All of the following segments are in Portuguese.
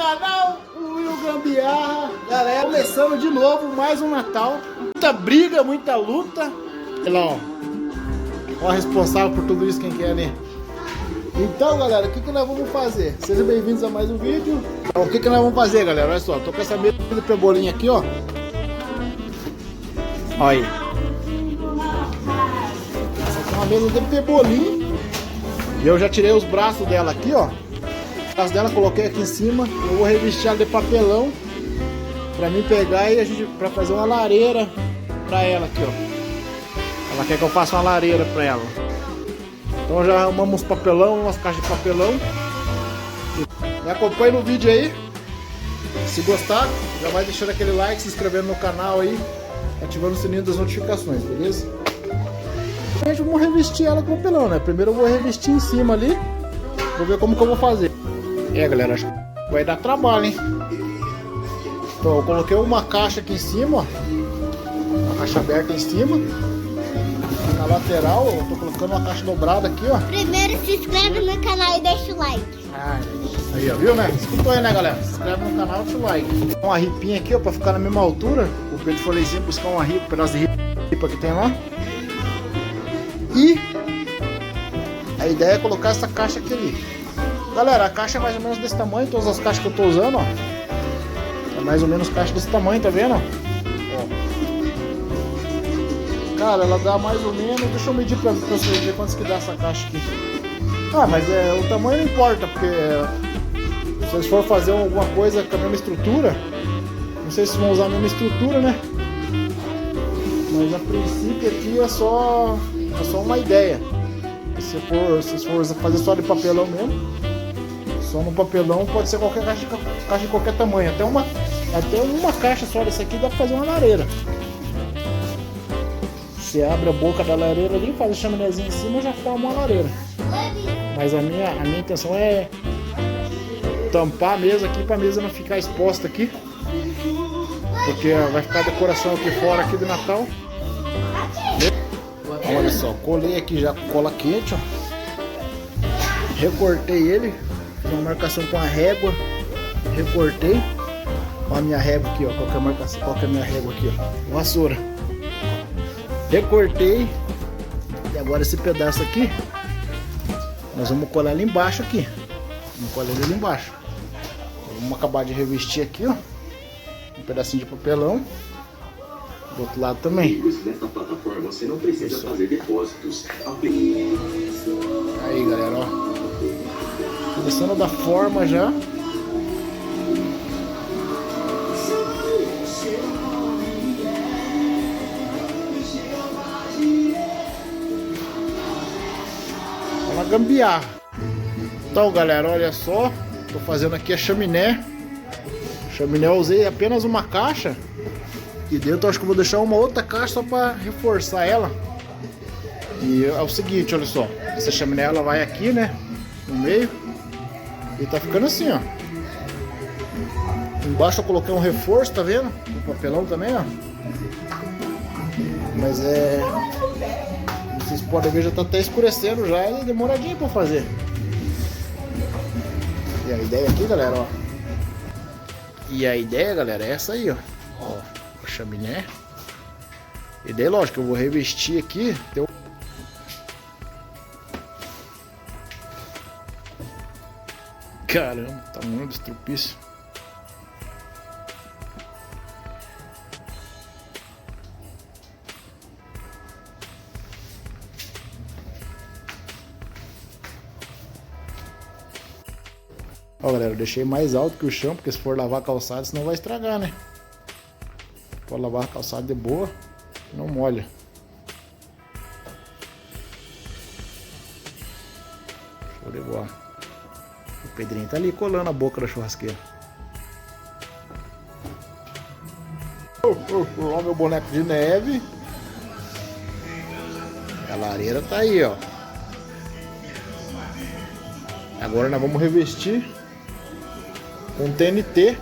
canal, o Will Gambiarra. Galera, começando de novo mais um Natal. Muita briga, muita luta. Olha lá, ó o responsável por tudo isso, quem que é, né? Então, galera, o que nós vamos fazer? Sejam bem-vindos a mais um vídeo. Então, o que nós vamos fazer, galera? Olha só, tô com essa mesa de pebolim aqui, ó. Olha aí. Essa aqui é uma mesa de pebolim. E eu já tirei os braços dela aqui, ó. Os braços dela coloquei aqui em cima. Eu vou revestir ela de papelão pra mim pegar e pra fazer uma lareira pra ela aqui, ó. Ela quer que eu faça uma lareira pra ela. Então já arrumamos papelão, umas caixas de papelão. Me acompanhe no vídeo aí. Se gostar, já vai deixando aquele like, se inscrevendo no canal aí, ativando o sininho das notificações, beleza? Gente, vamos revestir ela com papelão, né? Primeiro eu vou revestir em cima ali. Vou ver como que eu vou fazer. Galera, acho que vai dar trabalho, hein? Então eu coloquei uma caixa aqui em cima, ó. Uma caixa aberta em cima. Na lateral, eu tô colocando uma caixa dobrada aqui, ó. Primeiro se inscreve no canal e deixa o like. Aí, ó, viu, né? Escutou aí, né, galera? Se inscreve no canal e deixa o like. Uma ripinha aqui, ó, pra ficar na mesma altura. O Pedro foi lá em cima buscar uma ripa, um pedaço de ripa que tem lá. E a ideia é colocar essa caixa aqui ali. Galera, a caixa é mais ou menos desse tamanho. Todas as caixas que eu tô usando, ó, é mais ou menos caixa desse tamanho, tá vendo? Ó. Cara, ela dá mais ou menos. Deixa eu medir pra vocês ver quantos que dá essa caixa aqui. Ah, mas o tamanho não importa, porque se vocês forem fazer alguma coisa com a mesma estrutura, não sei se vão usar a mesma estrutura, né? Mas a princípio aqui é só uma ideia. Se for fazer só de papelão mesmo, só no papelão pode ser qualquer caixa de qualquer tamanho. Até uma caixa só dessa aqui dá pra fazer uma lareira. Você abre a boca da lareira ali, faz a chaminézinha em cima e já forma uma lareira. Mas a minha intenção é tampar a mesa aqui pra mesa não ficar exposta aqui. Porque vai ficar a decoração aqui fora aqui do Natal. Olha só, colei aqui já com cola quente, ó. Recortei ele. Fiz uma marcação com a régua. Recortei. Olha a minha régua aqui, ó. Qual que é a marcação? Qual que é a minha régua aqui, ó? Vassoura. Recortei. E agora esse pedaço aqui nós vamos colar ali embaixo aqui. Vamos colar ele ali embaixo. Vamos acabar de revestir aqui, ó. Um pedacinho de papelão. Do outro lado também. Nesta plataforma você não precisa fazer depósitos. Aí, galera, ó. Começando a dar forma já. Uma gambiarra. Então, galera, olha só. Tô fazendo aqui a chaminé. Chaminé eu usei apenas uma caixa. E dentro eu acho que eu vou deixar uma outra caixa só para reforçar ela. E é o seguinte, olha só. Essa chaminé ela vai aqui, né? No meio. E tá ficando assim, ó. Embaixo eu coloquei um reforço, tá vendo? Um papelão também, ó. Mas vocês podem ver, já tá até escurecendo já. É demoradinho pra fazer. E a ideia aqui, galera, ó. E a ideia, galera, é essa aí, ó. Ó. Chaminé. E daí, lógico, eu vou revestir aqui. Caramba, tá muito estrupício. Ó, galera, eu deixei mais alto que o chão, porque se for lavar calçado, senão vai estragar, né? Pode lavar a calçada de boa, não molha. Show de bola. O Pedrinho tá ali colando a boca da churrasqueira. Ó, meu boneco de neve. A lareira tá aí, ó. Agora nós vamos revestir com TNT.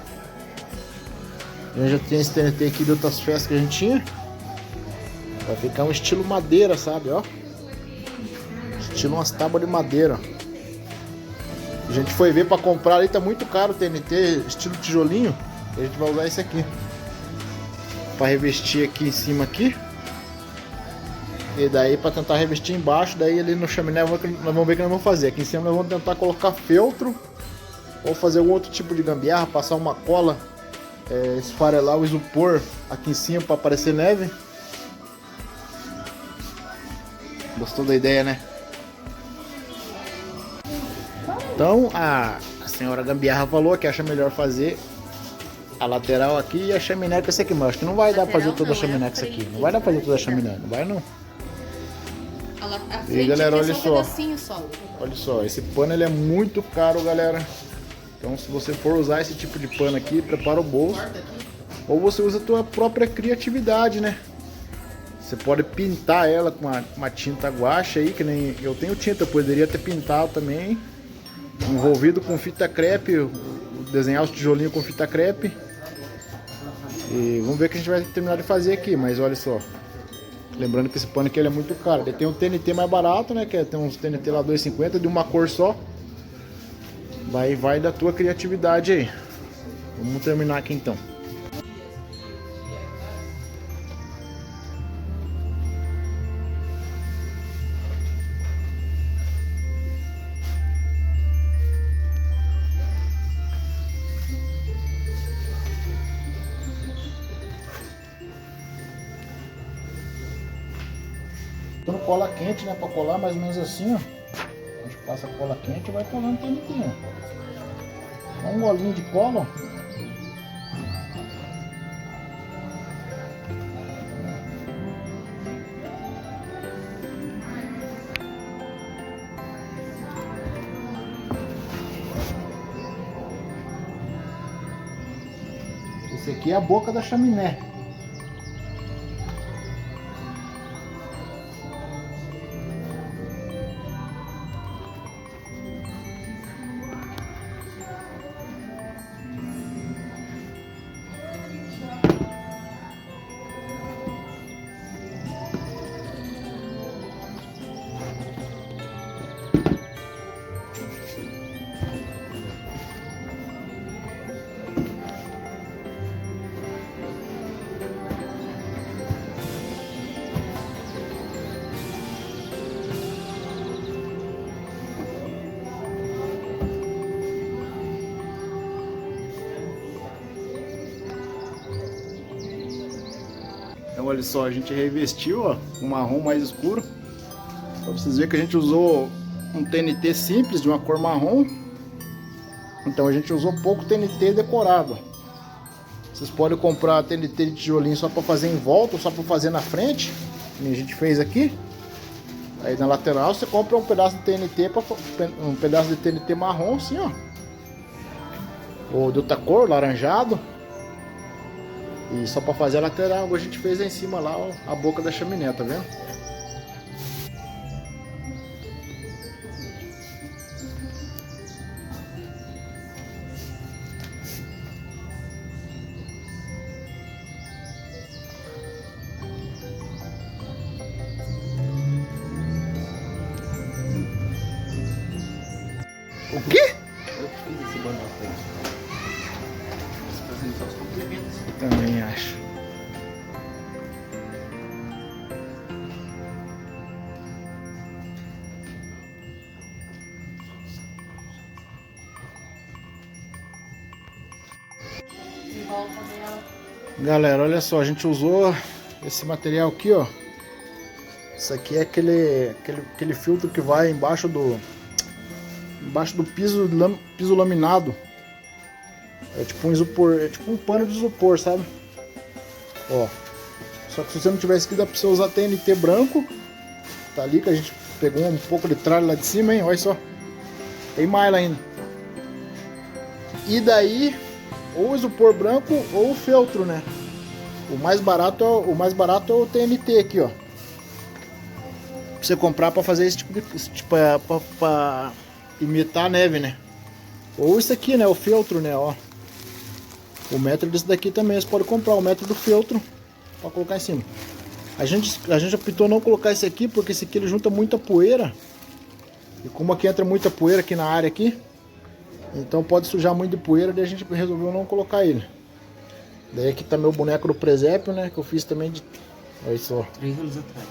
A gente já tem esse TNT aqui de outras festas que a gente tinha. Vai ficar um estilo madeira, sabe, ó. Estilo umas tábuas de madeira. A gente foi ver pra comprar ali, tá muito caro o TNT estilo tijolinho. A gente vai usar esse aqui pra revestir aqui em cima aqui. E daí pra tentar revestir embaixo, daí ali no chaminé nós vamos ver o que nós vamos fazer. Aqui em cima nós vamos tentar colocar feltro ou fazer algum outro tipo de gambiarra, passar uma cola, esfarelar o isopor aqui em cima pra aparecer neve. Gostou da ideia, né? Então a senhora gambiarra falou que acha melhor fazer a lateral aqui e a chaminé com esse aqui, mas acho que não vai dar pra fazer toda a chaminé com esse aqui. Não vai dar pra fazer toda a chaminé, não vai não. E galera, olha só. Olha só, esse pano ele é muito caro, galera. Então se você for usar esse tipo de pano aqui, prepara o bolso. Ou você usa a tua própria criatividade, né? Você pode pintar ela com uma tinta guache aí, que nem eu tenho tinta, eu poderia ter pintado também. Envolvido com fita crepe, desenhar os tijolinhos com fita crepe. E vamos ver o que a gente vai terminar de fazer aqui, mas olha só. Lembrando que esse pano aqui ele é muito caro. Ele tem um TNT mais barato, né? Que tem uns TNT lá 2,50 de uma cor só. Vai da tua criatividade aí. Vamos terminar aqui então. Cola quente, né? Pra colar mais ou menos assim, ó. A gente passa a cola quente e vai colando o TNT, ó. Dá um golinho de cola, ó. Esse aqui é a boca da chaminé. Então olha só, a gente revestiu, ó, um marrom mais escuro. Pra vocês verem que a gente usou um TNT simples de uma cor marrom. Então a gente usou pouco TNT decorado. Vocês podem comprar TNT de tijolinho só para fazer em volta, ou só para fazer na frente, como a gente fez aqui. Aí na lateral você compra um pedaço de TNT, um pedaço de TNT marrom assim, ó. Ou de outra cor, laranjado. E só para fazer a lateral, agora a gente fez aí em cima lá, ó, a boca da chaminé, tá vendo? O quê? Eu fiz esse banco aí. Fazendo só os complementos. Também acho. Galera, olha só, a gente usou esse material aqui, ó. Isso aqui é aquele filtro que vai embaixo do piso laminado. É tipo um isopor, é tipo um pano de isopor, sabe? Ó. Só que se você não tiver isso aqui, dá pra você usar TNT branco. Tá ali que a gente pegou um pouco de tralha lá de cima, hein? Olha só. Tem mais lá ainda. E daí, ou isopor branco ou feltro, né? O mais barato é o TNT aqui, ó. Pra você comprar pra fazer esse tipo de... pra imitar a neve, né? Ou isso aqui, né? O feltro, né? Ó. O metro desse daqui também. Você pode comprar o metro do feltro pra colocar em cima. A gente optou não colocar esse aqui porque esse aqui ele junta muita poeira. E como aqui entra muita poeira aqui na área aqui, Então pode sujar muito de poeira, daí a gente resolveu não colocar ele. Daí aqui tá meu boneco do presépio, né? Que eu fiz também de... Olha só. 3 anos atrás.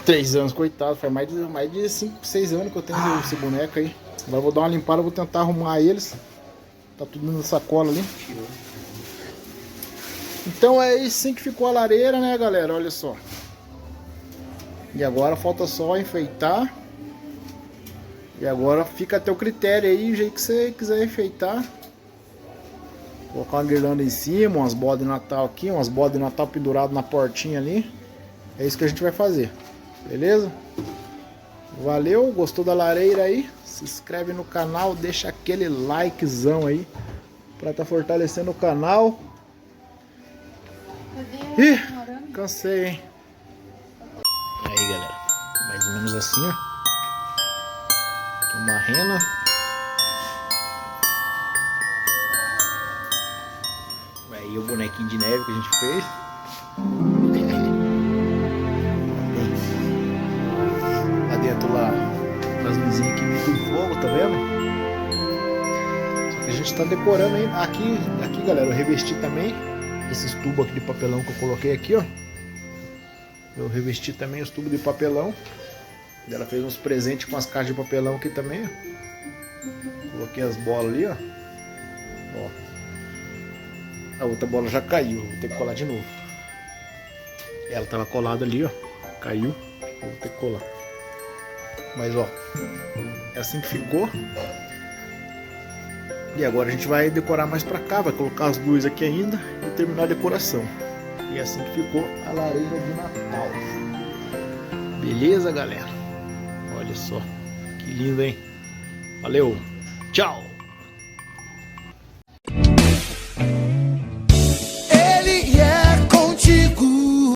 3 anos, coitado. Faz mais de 5, 6 anos que eu tenho esse boneco aí. Agora eu vou dar uma limpada, vou tentar arrumar eles. Tá tudo na sacola ali. Então é assim que ficou a lareira, né, galera? Olha só. E agora falta só enfeitar. E agora fica a teu critério aí, o jeito que você quiser enfeitar. Colocar uma guirlanda em cima, umas bolas de Natal aqui, umas bolas de Natal pendurado na portinha ali. É isso que a gente vai fazer. Beleza? Valeu, gostou da lareira aí? Se inscreve no canal, deixa aquele likezão aí pra tá fortalecendo o canal. Ih, cansei, hein? Aí, galera, mais ou menos assim, ó. Aqui uma rena. Aí o bonequinho de neve que a gente fez. Lá dentro lá, as luzinhas aqui muito fogo, tá vendo? Só que a gente tá decorando aí. Aqui, galera, eu revesti também esses tubos aqui de papelão que eu coloquei aqui, ó. Eu revesti também os tubos de papelão. Ela fez uns presentes com as caixas de papelão aqui também, ó. Coloquei as bolas ali, ó. A outra bola já caiu, vou ter que colar de novo. Ela tava colada ali, ó. Caiu, vou ter que colar. Mas ó, é assim que ficou. E agora a gente vai decorar mais pra cá, vai colocar as luzes aqui ainda e terminar a decoração. E é assim que ficou a lareira de Natal. Beleza, galera? Olha só, que lindo, hein? Valeu, tchau!